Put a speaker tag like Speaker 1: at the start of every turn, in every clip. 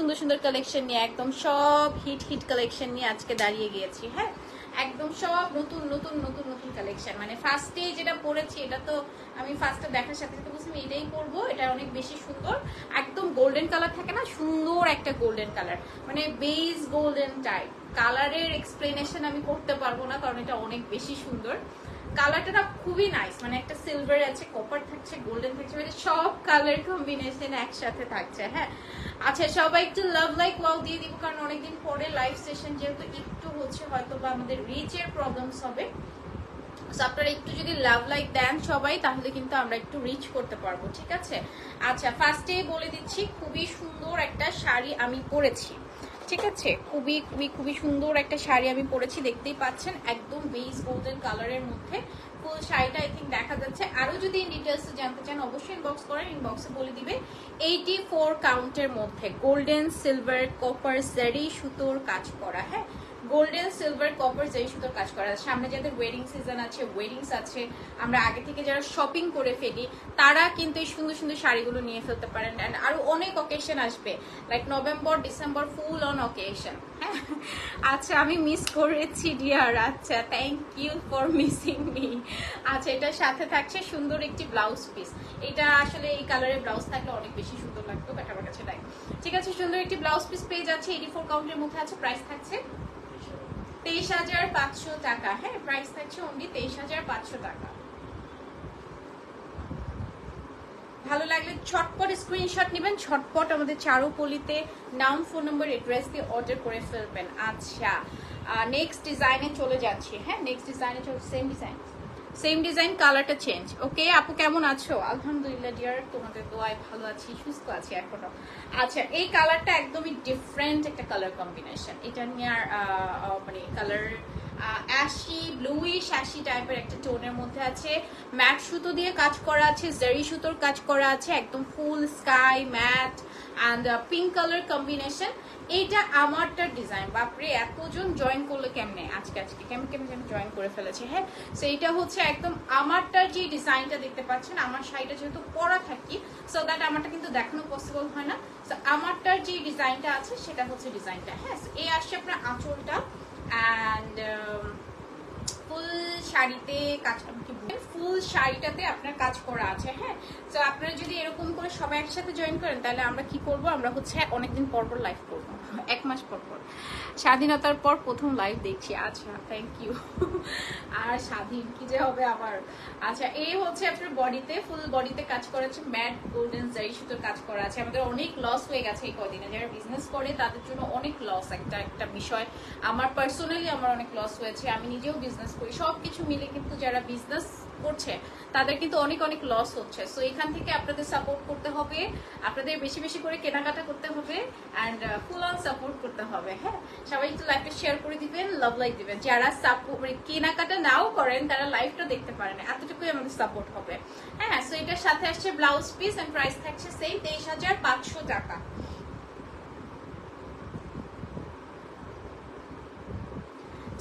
Speaker 1: সুন্দর সুন্দর কালেকশন নিয়ে, একদম সব হিট কালেকশন নিয়ে আজকে দাঁড়িয়ে গিয়েছি। হ্যাঁ, একদম সব নতুন নতুন নতুন নতুন কালেকশন। মানে ফার্স্টে যেটা পরেছি এটা তো আমি ফার্স্টে দেখার সাথে সাথে বলছি এটাই পরবো, এটা অনেক বেশি সুন্দর, একদম গোল্ডেন কালার থাকে না, সুন্দর একটা গোল্ডেন কালার, মানে বেজ গোল্ডেন টাইপ কালারের এক্সপ্লেনেশন আমি করতে পারবো না, কারণ এটা অনেক বেশি সুন্দর। কালারটা খুবই নাইস, মানে একটা সিলভার আছে, কপার থাকছে, গোল্ডেন থাকছে, মানে সব কালার কম্বিনেশন একসাথে থাকছে। হ্যাঁ, আচ্ছা সবাই একটু লাভ লাইক ওয়াও দিয়ে দিব, কারণ অনেকদিন পরে লাইভ সেশন যেহেতু একটু হচ্ছে, হয়তো বা আমাদের রিচের প্রবলেমস হবে। আপনারা একটু যদি লাভ লাইক দেন সবাই, তাহলে কিন্তু আমরা একটু রিচ করতে পারবো, ঠিক আছে? আচ্ছা ফার্স্টে বলে দিচ্ছি, খুবই সুন্দর একটা শাড়ি আমি পরেছি, ঠিক আছে? খুবই খুবই খুবই সুন্দর একটা শাড়ি আমি পরেছি, দেখতেই পাচ্ছেন, একদম বেজ গোল্ডেন কালারের মধ্যে ফুল শাড়িটা আই থিঙ্ক দেখা যাচ্ছে। আরো যদি ডিটেলস জানতে চান অবশ্যই ইনবক্স করেন, ইনবক্সে বলে দিবে। 84 কাউন্টের মধ্যে গোল্ডেন সিলভার কপার জারি সুতোর কাজ করা। হ্যাঁ, গোল্ডেন সিলভার কপার জারি সুতোর কাজ করা। সামনে যাদের ওয়েডিং সিজন আছে, ওয়েডিংস আছে, আমরা আগে থেকে যারা শপিং করে ফেলি, তারা কিন্তু এই সুন্দর সুন্দর শাড়িগুলো নিয়ে ফেলতে পারেন। অ্যান্ড আরো অনেক অকেশন আসবে, like November December full on occasion. হ্যাঁ, আচ্ছা আমি মিস করেছি ডিয়ার, আচ্ছা thank you for missing me. আচ্ছা এটার সাথে থাকছে সুন্দর একটি ব্লাউজ পিস, এটা আসলে এই কালারের ব্লাউজ থাকলে অনেক বেশি সুন্দর লাগতো, বাট আমার কাছে নাই। ঠিক আছে, সুন্দর একটি ব্লাউজ পিস পেয়ে যাচ্ছে, 84 কাউন্টের মধ্যে আছে, প্রাইস থাকছে 23,500 টাকা। হ্যাঁ, প্রাইস থাকছে অনলি 23,500 টাকা। ভালো লাগলে ছটপট স্ক্রিনশট নেবেন, ছটপট আমাদের চারুপলিতে নাম ফোন নম্বর অ্যাড্রেস দিয়ে অর্ডার করে ফেলবেন। আচ্ছা নেক্সট ডিজাইনে চলে যাচ্ছি। হ্যাঁ, নেক্সট ডিজাইনে চলে, সেম ডিজাইন কালারটা চেঞ্জ। ওকে আপু কেমন আছো? আলহামদুলিল্লাহ ডিয়ার, তোমাদের দোয়ায় ভালো আছি, সুস্থ আছি এখনো। আচ্ছা এই কালারটা একদমই ডিফারেন্ট একটা কালার কম্বিনেশন, এটা নিয়ে মানে কালার অ্যাশি ব্লুইশ অ্যাশি টাইপের একটা টোনের মধ্যে আছে, ম্যাট সুতো দিয়ে কাজ করা আছে, জারি সুতোর কাজ করা আছে, একদম full sky matte and pink colour combination. এইটা আমারটার ডিজাইন, বাপরে এতজন জয়েন করলো কেমনে, আজকে কেমন জয়েন করে ফেলেছে। হ্যাঁ, সো এইটা হচ্ছে একদম আমারটার যে ডিজাইনটা দেখতে পাচ্ছেন, আমার শাড়িটা যেহেতু পরা থাকি, সো দ্যাট আমারটা কিন্তু দেখানো পসিবল হয় না। সো আমারটার যে ডিজাইনটা আছে সেটা হচ্ছে ডিজাইনটা। হ্যাঁ, এই আসছে আপনার আঁচলটা অ্যান্ড ফুল শাড়িতে কাজ, ফুল শাড়িটাতে আপনার কাজ করা আছে। হ্যাঁ, তো আপনারা যদি এরকম করে সবাই একসাথে জয়েন করেন, তাহলে আমরা কি করব, আমরা হচ্ছে অনেকদিন পর লাইভ করবো, 1 মাস পর স্বাধীনতার পর প্রথম লাইভ দেখছি। আচ্ছা থ্যাংক ইউ। আর স্বাধীন কি যে হবে আবার। আচ্ছা এই হচ্ছে আপনার বডিতে, ফুল বডিতে কাজ করা আছে, ম্যাট গোল্ডেন জারি সুতোর কাজ করা আছে। আমাদের অনেক লস হয়ে গেছে এই কদিনে, যারা বিজনেস করে তাদের জন্য অনেক লস একটা বিষয়। আমার পার্সোনালি আমার অনেক লস হয়েছে, আমি নিজেও বিজনেস করি, সবকিছু মিলে কিন্তু যারা বিজনেস করছে তাদের কিন্তু অনেক অনেক লস হচ্ছে। সো এখান থেকে আপনাদের সাপোর্ট করতে হবে, আপনাদের বেশি বেশি করে কেনাকাটা করতে হবে অ্যান্ড ফুল অন সাপোর্ট করতে হবে। হ্যাঁ, সবাই একটু লাইভটা শেয়ার করে দিবেন, লাভ লাইক দিবেন। যারা সাপোর্ট কেনাকাটা নাও করেন তারা লাইভটা দেখতে পারেন, এতটুকুই আমাদের সাপোর্ট হবে। হ্যাঁ, সো এটার সাথে আসছে ব্লাউজ পিস এন্ড প্রাইস থাকছে সেই 23,500 টাকা।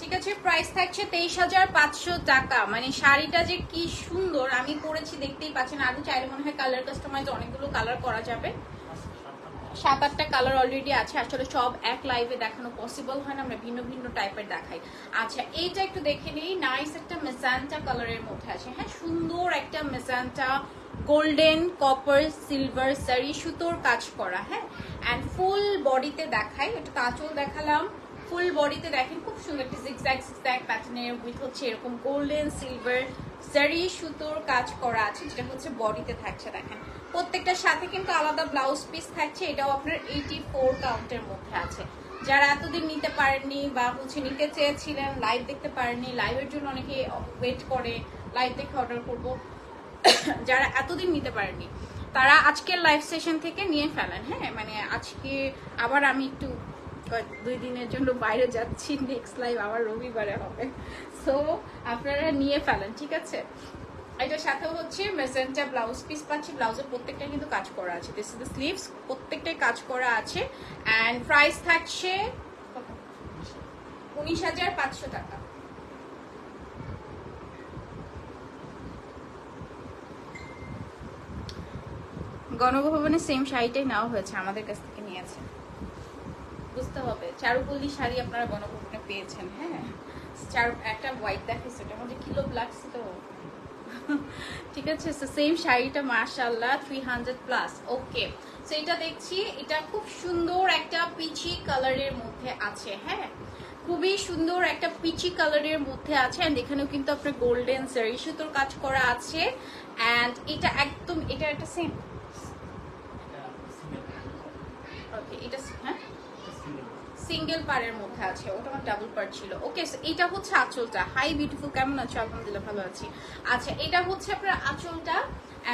Speaker 1: ঠিক আছে, প্রাইস থাকছে 23,500 টাকা। মানে শাড়িটা যে কি সুন্দর, আমি পরেছি দেখতেই পাচ্ছেন। আরো চাইলে মনে হয় কালার কাস্টমাইজ অনেকগুলো কালার করা যাবে, 7-8টা কালার অলরেডি আছে। আসলে সব এক লাইভে দেখানো পসিবল হয় না, আমরা ভিন্ন ভিন্ন টাইপের দেখাই। আচ্ছা এইটা একটু দেখে নিই, নাইস একটা মেজান্টা কালারের মধ্যে আছে। হ্যাঁ, সুন্দর একটা মেজান্টা গোল্ডেন কপার সিলভার সারি সুতোর কাজ করা। হ্যাঁ, অ্যান্ড ফুল বডিতে দেখাই, এটা কাঁচল দেখালাম, ফুল বডিতে দেখেন খুব সুন্দর একটা জিগজ্যাগ প্যাটার্নের উইথ হচ্ছে এরকম গোল্ডেন সিলভার জারি সুতোর কাজ করা আছে, যেটা হচ্ছে বডিতে থাকছে। দেখেন প্রত্যেকটার সাথে কিন্তু আলাদা ব্লাউজ পিস থাকছে, এটাও আপনার 84 কাউন্টের মধ্যে আছে। যারা এতদিন নিতে পারেননি বা হচ্ছে নিতে চেয়েছিলেন, লাইভ দেখতে পারেননি, লাইভের জন্য অনেকে ওয়েট করে লাইভ দেখে অর্ডার করবো, যারা এতদিন নিতে পারেননি তারা আজকের লাইভ সেশন থেকে নিয়ে ফেলেন। হ্যাঁ, মানে আজকে আবার আমি একটু 2 দিনের জন্য বাইরে যাচ্ছি, নেক্সট লাইভ আবার রবিবারে হবে, সো আপনারা নিয়ে ফেলেন, ঠিক আছে? এটার সাথে হচ্ছে মেজেন্টা ব্লাউজ পিস পাচ্ছি, ব্লাউজের প্রত্যেকটা কিন্তু কাজ করা আছে, দিস ইজ দ্য স্লিভস, প্রত্যেকটাই কাজ করা আছে। অ্যান্ড প্রাইস থাকছে 19,500 টাকা। গণভবনে সেম শাড়িটাই নেওয়া হয়েছে আমাদের কাছ থেকে নিয়ে নিয়েছে, বুঝতে হবে। চারুপল্লী শাড়ি আপনারা গণভবনে পেয়েছেন। হ্যাঁ, একটা হোয়াইট দেখাইছে, ওটার মধ্যে কিলো লাগছে তো ঠিক আছে। সেম শাড়িটা মাশাআল্লাহ 300 প্লাস। ওকে, সো এটা দেখছি, এটা খুব সুন্দর একটা পিচি কালারের মধ্যে আছে। হ্যাঁ, খুবই সুন্দর একটা পিচি কালারের মধ্যে আছে। এন্ড এখানেও কিন্তু আপনার গোল্ডেন জারি সুতোর কাজ করা আছে। এন্ড এটা একদম, এটা একটা সেম। ওকে, এটা হ্যাঁ সিঙ্গেল পারের মধ্যে আছে, ওটা আমার ডাবল পার ছিল। ওকে, এটা হচ্ছে আঁচলটা। হাই বিউটিফুল, কেমন আছো? আলহামদুলিল্লাহ ভালো আছি। আচ্ছা, এটা হচ্ছে আপনার আঁচলটা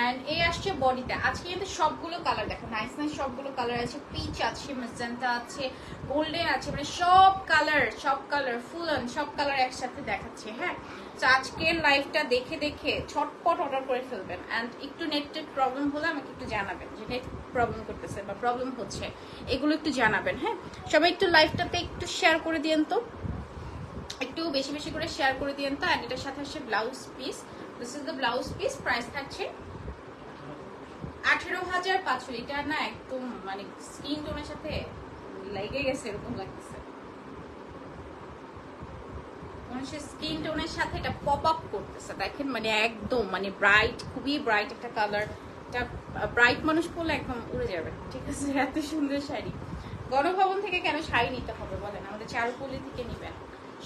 Speaker 1: এন্ড এই আসছে বডিতে। আজকে কিন্তু সবগুলো কালার দেখো, নাইস নাইস সবগুলো কালার আছে। পিচ আছে, মেজেন্টা আছে, গোল্ডেন আছে, মানে সব কালার ফুল অন সব কালার একসাথে দেখাচ্ছে। হ্যাঁ, তো আজকের লাইভটা দেখে দেখে ছটপট অর্ডার করে ফেলবেন। এন্ড একটু নেটের প্রবলেম হলে আমাকে একটু জানাবেন, যে নেট প্রবলেম করতেছে বা প্রবলেম হচ্ছে, এগুলো একটু জানাবেন। হ্যাঁ, সবাই একটু লাইভটাতে একটু শেয়ার করে দিয়েন তো, একটু বেশি বেশি করে শেয়ার করে দিয়েন তো। এন্ড এটার সাথে আসছে blouse piece. This is the blouse piece. Price থাকছে 18,500। এটা না একদম মানে স্কিন টোনের সাথে লেগে গেছে এরকম লাগতেছে, মানুষের স্কিন টোনের সাথে এটা পপ আপ করতেছে। দেখেন মানে একদম মানে ব্রাইট, খুবই ব্রাইট একটা কালার। এটা ব্রাইট মানুষ পরলে একদম উড়ে যাবে। ঠিক আছে, এত সুন্দর শাড়ি। গণভবন থেকে কেন শাড়ি নিতে হবে বলেন? আমাদের চারুপল্লী থেকে নিবেন।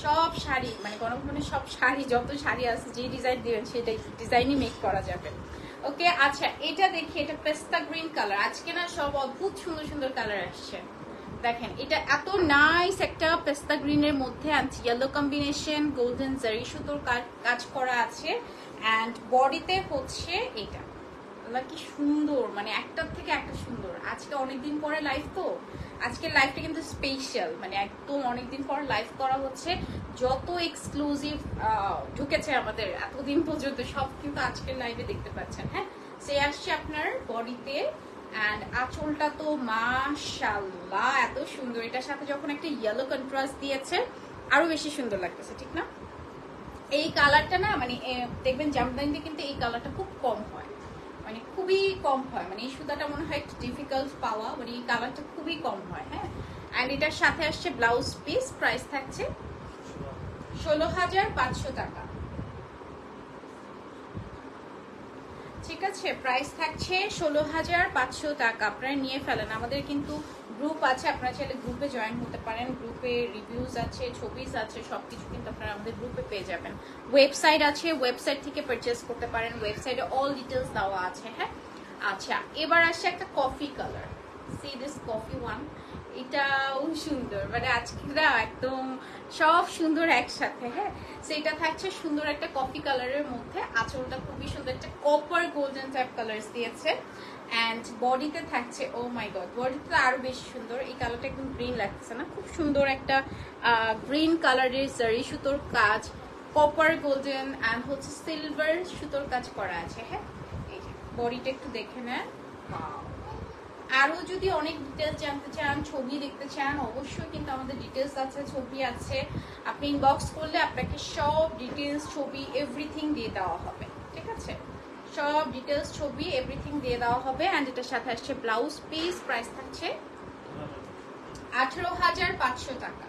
Speaker 1: সব শাড়ি মানে গণভবনের সব শাড়ি, যত শাড়ি আছে, যে ডিজাইন দিবেন সেটাই ডিজাইনই মেক করা যাবে। ওকে, আচ্ছা এটা দেখি, এটা পেস্তা গ্রিন কালার। আজকে না সব অদ্ভুত সুন্দর সুন্দর কালার আসছে। দেখেন এটা এত নাইস একটা পেস্তা গ্রিনের মধ্যে আনছি, ইয়েলো কম্বিনেশন, গোল্ডেন জারি সুতোর কাজ করা আছে। এন্ড বডিতে হচ্ছে এটা, কি সুন্দর, মানে একটার থেকে একটা সুন্দর। আজকে অনেকদিন পরে লাইভ তো, আজকের লাইভটা কিন্তু স্পেশাল, মানে একদম অনেকদিন পর লাইভ করা হচ্ছে। যত এক্সক্লুসিভ ঢুকেছে আমাদের এতদিন পর্যন্ত সব কিন্তু আজকের লাইভে দেখতে পাচ্ছেন। হ্যাঁ, সে আসছে আপনার বডিতে। এন্ড আঁচলটা তো মাশাআল্লাহ এত সুন্দর। এটার সাথে যখন একটা ইয়েলো কন্ট্রাস্ট দিয়েছে আরো বেশি সুন্দর লাগতেছে, ঠিক না? এই কালারটা না মানে দেখবেন জামদানিতে কিন্তু এই কালারটা খুব কম হয়, মানে খুবই কম হয়। মানে এই সুতাটা মনে হয় একটু ডিফিকাল্ট পাওয়া, মানে এই কালারটা খুবই কম হয়। হ্যাঁ, এন্ড এটার সাথে আসছে ব্লাউজ পিস। প্রাইস থাকছে 16,500 টাকা। ঠিক আছে, প্রাইস থাকছে 16,500 টাকা। আপনারা নিয়ে ফেলেন। আমাদের কিন্তু গ্রুপ আছে, আপনারা চাইলে গ্রুপে জয়েন হতে পারেন। গ্রুপে রিভিউজ আছে, ছবিস আছে, সবকিছু কিন্তু আপনারা আমাদের গ্রুপে পেয়ে যাবেন। ওয়েবসাইট আছে, ওয়েবসাইট থেকে পারচেস করতে পারেন। ওয়েবসাইটে অল ডিটেলস দেওয়া আছে। হ্যাঁ, আচ্ছা এবার আসছে একটা coffee colour. C this coffee one, এটাও সুন্দর, মানে আজকে না একদম সব সুন্দর একসাথে। হ্যাঁ, সেটা থাকছে সুন্দর একটা কফি কালারের মধ্যে। আঁচলটা খুবই সুন্দর একটা কপার গোল্ডেন টাইপ কালার্স দিয়েছে। এন্ড বডিতে থাকছে, ও মাই গড, বডিতে আরো বেশি সুন্দর। এই কালারটা একদম গ্রিন লাগছে না? খুব সুন্দর একটা গ্রিন কালারের জারি সুতোর কাজ, কপার গোল্ডেন এন্ড হচ্ছে সিলভার সুতোর কাজ করা আছে। হ্যাঁ, এই যে বডিটা একটু দেখে নেন। আরো যদি অনেক ডিটেলস জানতে চান, ছবি দেখতে চান, অবশ্যই কিন্তু আমাদের ডিটেলস আছে, ছবি আছে। আপনি ইনবক্স করলে আপনাকে সব ডিটেলস, ছবি, এভরিথিং দিয়ে দেওয়া হবে। ঠিক আছে, সব ডিটেলস, ছবি, এভরিথিং দিয়ে দেওয়া হবে। এন্ড এটার সাথে আসছে ব্লাউজ পিস। প্রাইস থাকছে 18,500 টাকা।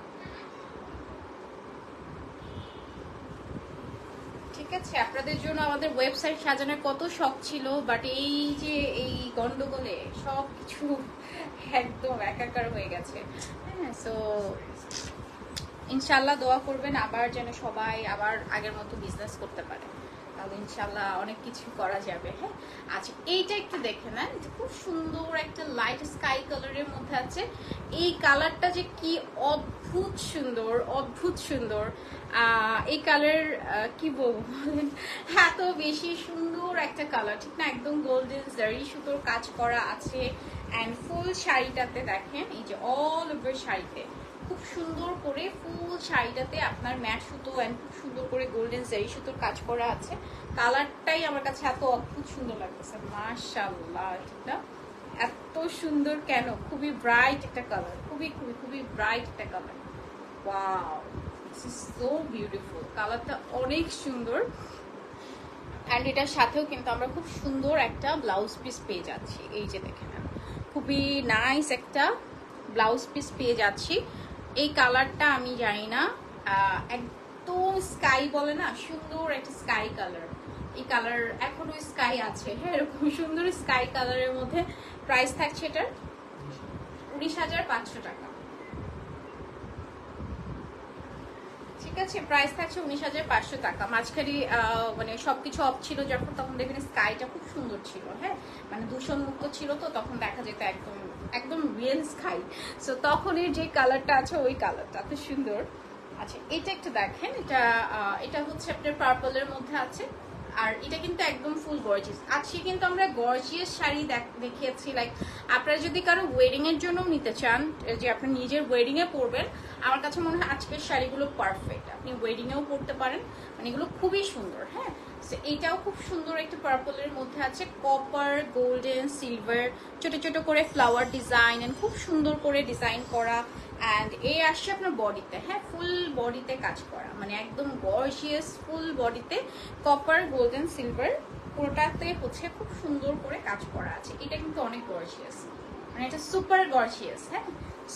Speaker 1: ঠিক আছে, আপনাদের জন্য আমাদের ওয়েবসাইট সাজানোর কত শখ ছিল, বাট এই যে এই গন্ডগোলে সবকিছু একদম একাকার হয়ে গেছে। হ্যাঁ, সো ইনশাল্লাহ দোয়া করবেন আবার যেন সবাই আবার আগের মতো বিজনেস করতে পারে, তাহলে ইনশাল্লাহ অনেক কিছু করা যাবে। হ্যাঁ, আচ্ছা এইটা একটু দেখে নেন, খুব সুন্দর একটা লাইট স্কাই কালারের মধ্যে আছে। এই কালারটা যে কি অদ্ভুত সুন্দর, অদ্ভুত সুন্দর। এই কালার কি বলবো বলেন, এত বেশি সুন্দর একটা কালার, ঠিক না? একদম গোল্ডেন জারি সুতোর কাজ করা আছে। অ্যান্ড ফুল শাড়িটাতে দেখেন, এই যে অল ওভার শাড়িতে খুব সুন্দর করে ফুল শাড়িটাতে আপনার ম্যাট সুতো অ্যান্ড খুব সুন্দর করে গোল্ডেন জারি সুতোর কাজ করা আছে। কালারটাই আমার কাছে এত অদ্ভুত সুন্দর লাগতেছে, মাশাআল্লাহ। ঠিক না? এত সুন্দর কেন? খুবই ব্রাইট একটা কালার, খুবই খুবই খুবই ব্রাইট একটা colour. Wow, this is so beautiful. কালারটা অনেক সুন্দর। অ্যান্ড এটার সাথেও কিন্তু আমরা খুব সুন্দর একটা ব্লাউজ পিস পেয়ে যাচ্ছি। এই যে দেখে নেন, খুবই নাইস একটা ব্লাউজ পিস পেয়ে যাচ্ছি। এই কালারটা আমি জানি না, একদম স্কাই বলে না, সুন্দর একটা স্কাই কালার। এই কালার এখনো স্কাই আছে, হ্যাঁ এরকম সুন্দর স্কাই কালারের মধ্যে। প্রাইস থাকছে এটার 19,500 টাকা। ঠিক আছে, প্রাইস থাকছে 19,500 টাকা। মাঝখানে মানে সবকিছু অফ ছিল যখন, তখন দেখবেন স্কাইটা খুব সুন্দর ছিল, হ্যাঁ মানে দূষণ মুক্ত ছিল, তো তখন দেখা যেত একদম একদম রিয়েল স্কাই। সো তখনের যে কালারটা আছে ওই কালারটা এত সুন্দর। আচ্ছা এটা একটু দেখেন, এটা হচ্ছে আপনার পার্পলের মধ্যে আছে, আর এটা কিন্তু একদম ফুল গর্জিয়াস। আজকে কিন্তু আমরা গর্জিয়াস শাড়ি দেখিয়েছি, লাইক আপনারা যদি কারো ওয়েডিং এর জন্য নিতে চান, যে আপনি নিজের ওয়েডিং এ পরবেন, আমার কাছে মনে হয় আজকের শাড়িগুলো পারফেক্ট। আপনি ওয়েডিং এও পরতে পারেন, মানে এগুলো খুবই সুন্দর। হ্যাঁ, এইটাও খুব সুন্দর একটা পার্পলের মধ্যে আছে, কপার গোল্ডেন সিলভার ছোট ছোট করে ফ্লাওয়ার ডিজাইন, এন্ড খুব সুন্দর করে ডিজাইন করা। অ্যান্ড এই আসছে আপনার বডিতে, হ্যাঁ ফুল বডিতে কাজ করা, মানে একদম গর্জিয়াস ফুল বডিতে কপার গোল্ডেন সিলভার পুরোটাতে হচ্ছে খুব সুন্দর করে কাজ করা আছে। এটা কিন্তু অনেক গর্জিয়াস, মানে এটা সুপার গর্জিয়াস। হ্যাঁ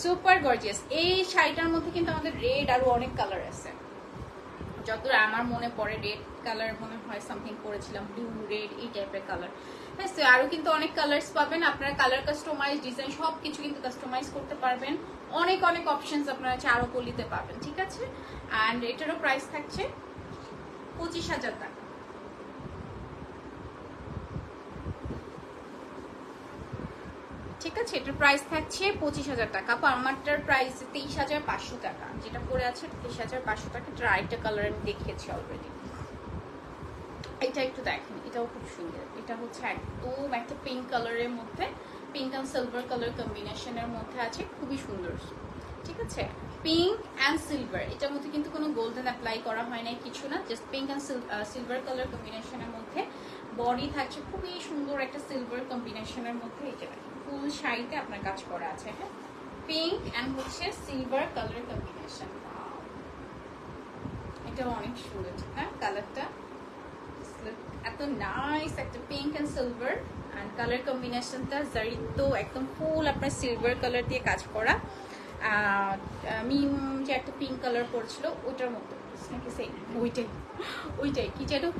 Speaker 1: সুপার গর্জিয়াস। এই শাড়িটার মধ্যে কিন্তু আমাদের রেড আরো অনেক কালার আছে, যতটা আমার মনে পড়ে রেড কালার মনে হয় সামথিং করেছিলাম, ব্লু রেড এই টাইপের কালার। হ্যাঁ আরো কিন্তু অনেক কালার্স পাবেন আপনারা, কালার কাস্টমাইজ ডিজাইন সবকিছু কিন্তু কাস্টমাইজ করতে পারবেন। অনেক অনেক অপশনস আপনারা চারুকলিতে পাবেন। ঠিক আছে, অ্যান্ড এটারও প্রাইস থাকছে 25,000 টাকা। ঠিক আছে, এটার প্রাইস থাকছে 25,000 টাকা। পার্মারটার প্রাইস 23,500 টাকা, যেটা পরে আছে 23,500 টাকা। এটার আরেকটা কালার আমি দেখিয়েছি অলরেডি, এটা একটু দেখেন, এটাও খুব সুন্দর। এটা হচ্ছে একদম একটা পিঙ্ক কালারের মধ্যে, পিঙ্ক অ্যান্ড সিলভার কালার কম্বিনেশনের মধ্যে আছে, খুবই সুন্দর। ঠিক আছে, পিঙ্ক অ্যান্ড সিলভার, এটার মধ্যে কিন্তু কোনো গোল্ডেন অ্যাপ্লাই করা হয় নাই, কিছু না, just pink and silver colour কম্বিনেশনের মধ্যে। বডি থাকছে খুবই সুন্দর একটা সিলভার কম্বিনেশনের মধ্যে। এটা ফুল শাড়িতে আপনার কাজ করা আছে, হ্যাঁ পিঙ্ক অ্যান্ড হচ্ছে সিলভার কালার কম্বিনেশন। এটা অনেক সুন্দর, ঠিক না কালারটা? এত নাইস একটা pink and silver and colour কম্বিনেশনটা জারিতো একদম ফুল আপনার সিলভার কালার দিয়ে কাজ করা। মিম যে একটা পিঙ্ক কালার পড়ছিল ওটার মতো নাকি, সেই ওইটাই ওইটাই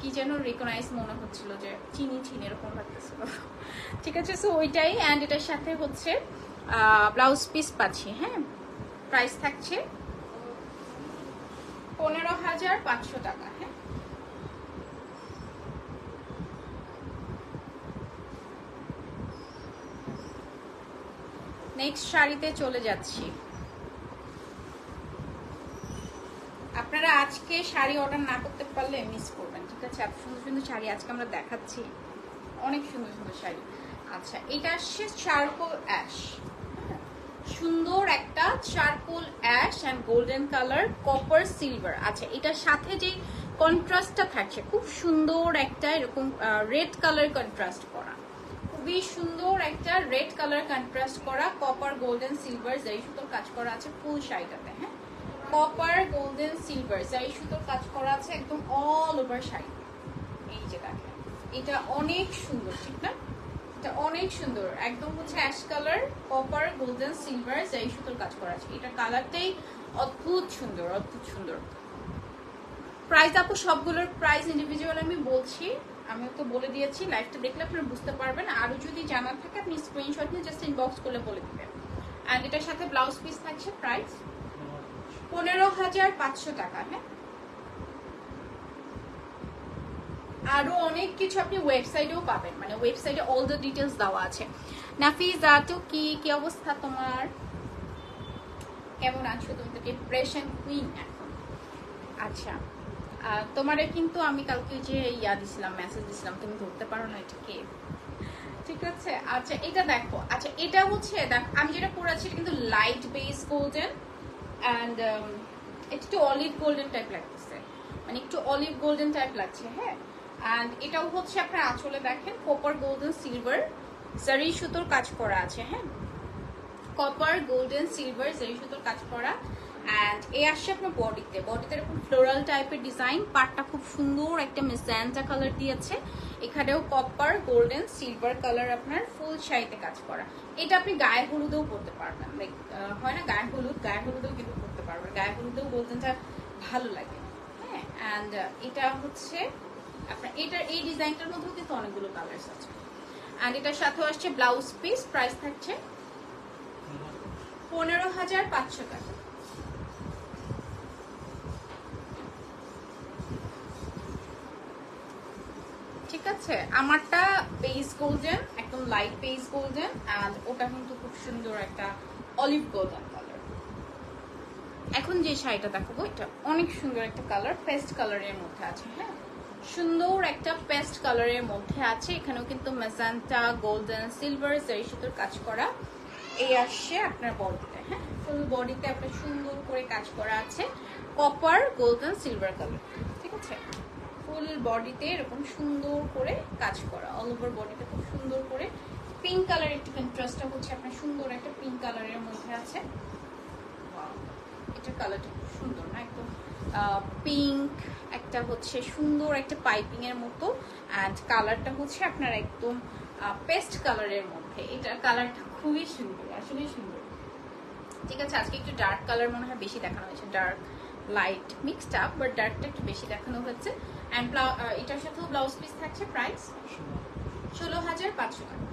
Speaker 1: কি যেন রিকগনাইজ মনে হচ্ছিল, যে চিনি এরকম লাগতেছিল। ঠিক আছে, সো ওইটাই। অ্যান্ড এটার সাথে হচ্ছে ব্লাউজ পিস পাচ্ছি। হ্যাঁ প্রাইস থাকছে 15,500 টাকা। হ্যাঁ নেক্সট শাড়িতে চলে যাচ্ছি। আপনারা আজকে শাড়ি অর্ডার না করতে পারলে মিস করবেন। ঠিক আছে, এত সুন্দর সুন্দর শাড়ি আজকে আমরা দেখাচ্ছি, অনেক সুন্দর সুন্দর শাড়ি। আচ্ছা এটা আসছে চারকোল অ্যাশ, সুন্দর একটা charcoal ash and golden colour copper silver. আচ্ছা এটার সাথে যে কন্ট্রাস্টটা থাকছে খুব সুন্দর একটা এরকম রেড কালার কন্ট্রাস্ট করা, খুবই সুন্দর একটা রেড কালার কন্ট্রাস্ট করা কপার গোল্ডেন সিলভার জারি সুতোর কাজ করা আছে ফুল শাড়িটাতে। হ্যাঁ কপার গোল্ডেন সিলভার জারি সুতোর কাজ করা আছে একদম অল ওভার শাড়ি। এই যে দেখেন এটা অনেক সুন্দর, ঠিক না? এটা অনেক সুন্দর, একদম হচ্ছে ash colour copper golden silver জারি সুতোর কাজ করা আছে। এটা কালারটাই অদ্ভুত সুন্দর, অদ্ভুত সুন্দর। প্রাইস আপু সবগুলোর প্রাইস ইন্ডিভিজুয়াল আমি বলছি, আমিও তো বলে দিয়েছি, লাইভটা দেখলে আপনারা বুঝতে পারবেন। আরো যদি জানার থাকে আপনি স্ক্রিনশট নিয়ে জাস্ট ইনবক্স করলে বলে দিবেন। অ্যান্ড এটার সাথে ব্লাউজ পিস থাকছে প্রাইস 15,500 টাকা। হ্যাঁ আরো অনেক কিছু আপনি ওয়েবসাইটেও পাবেন, মানে ওয়েবসাইটে অল দ্য ডিটেলস দেওয়া আছে। নাফিজা তো কি অবস্থা তোমার, কেমন আছো? তুমি তো ডিপ্রেশন কুইন এখন। আচ্ছা তোমারে কিন্তু আমি কালকে যে দিছিলাম, মেসেজ দিছিলাম, তুমি ধরতে পারো না, এটা কে? ঠিক আছে, আচ্ছা এটা দেখো। আচ্ছা এটা হচ্ছে দেখো আমি যেটা পরেছি এটা কিন্তু লাইট বেস গোল্ডেন অ্যান্ড একটু অলিভ গোল্ডেন টাইপ লাগতেছে, মানে একটু অলিভ গোল্ডেন টাইপ লাগছে। হ্যাঁ অ্যান্ড এটাও হচ্ছে আপনার আঁচলে দেখেন কপার গোল্ডেন সিলভার জারি সুতোর কাজ করা আছে। হ্যাঁ কপার গোল্ডেন সিলভার জারি সুতোর কাজ করা। অ্যান্ড এই আসছে আপনার বডিতে এরকম ফ্লোরাল টাইপের ডিজাইন, পাটটা খুব সুন্দর একটা মেজেন্টা কালার দিয়েছে, এখানেও কপার গোল্ডেন সিলভার কালার আপনার ফুল শাড়িতে কাজ করা। এটা আপনি গায়ে হলুদেও পরতে পারবেন, লাইক হয় না গায়ে হলুদেও কিন্তু পরতে পারবেন, গায়ে হলুদেও গোল্ডেনটা ভালো লাগে। হ্যাঁ, অ্যান্ড এটা হচ্ছে আপনার এটার এই ডিজাইনটার মধ্যেও কিন্তু অনেকগুলো কালার্স আছে। অ্যান্ড এটার সাথেও আসছে ব্লাউজ পিস, প্রাইস থাকছে 15,500 টাকা। ঠিক আছে, আমারটা পেজ গোল্ডেন, একদম লাইট পেজ গোল্ডেন, এন্ড ওটা কিন্তু খুব সুন্দর একটা অলিভ গোল্ডেন কালার। এখন যে শাড়িটা দেখাবো এটা অনেক সুন্দর একটা কালার, পেস্ট কালারের মধ্যে আছে। হ্যাঁ, সুন্দর একটা পেস্ট কালারের মধ্যে আছে, এখানেও কিন্তু মেজেন্টা গোল্ডেন সিলভার জারি সুতোর কাজ করা। এই আসছে আপনার বডিতে, হ্যাঁ ফুল বডিতে আপনার সুন্দর করে কাজ করা আছে, কপার গোল্ডেন সিলভার কালার। ঠিক আছে, ফুল বডিতে এরকম সুন্দর করে কাজ করা, অল ওভার বডিতে খুব সুন্দর করে পিঙ্ক কালার, একটু কন্ট্রাস্টটা হচ্ছে আপনার সুন্দর একটা পিঙ্ক কালারের মধ্যে আছে। এটা কালারটা খুব সুন্দর না, একদম পিঙ্ক, একটা হচ্ছে সুন্দর একটা পাইপিং এর মতো, অ্যান্ড কালারটা হচ্ছে আপনার একদম পেস্ট কালারের মধ্যে। এটা কালারটা খুবই সুন্দর, আসলেই সুন্দর। ঠিক আছে, আজকে একটু ডার্ক কালার মনে হয় বেশি দেখানো হয়েছে, dark light mixed up, but ডার্কটা একটু বেশি দেখানো হচ্ছে। অ্যান্ড এটার সাথেও ব্লাউজ পিস থাকছে, প্রাইস 16,500 টাকা।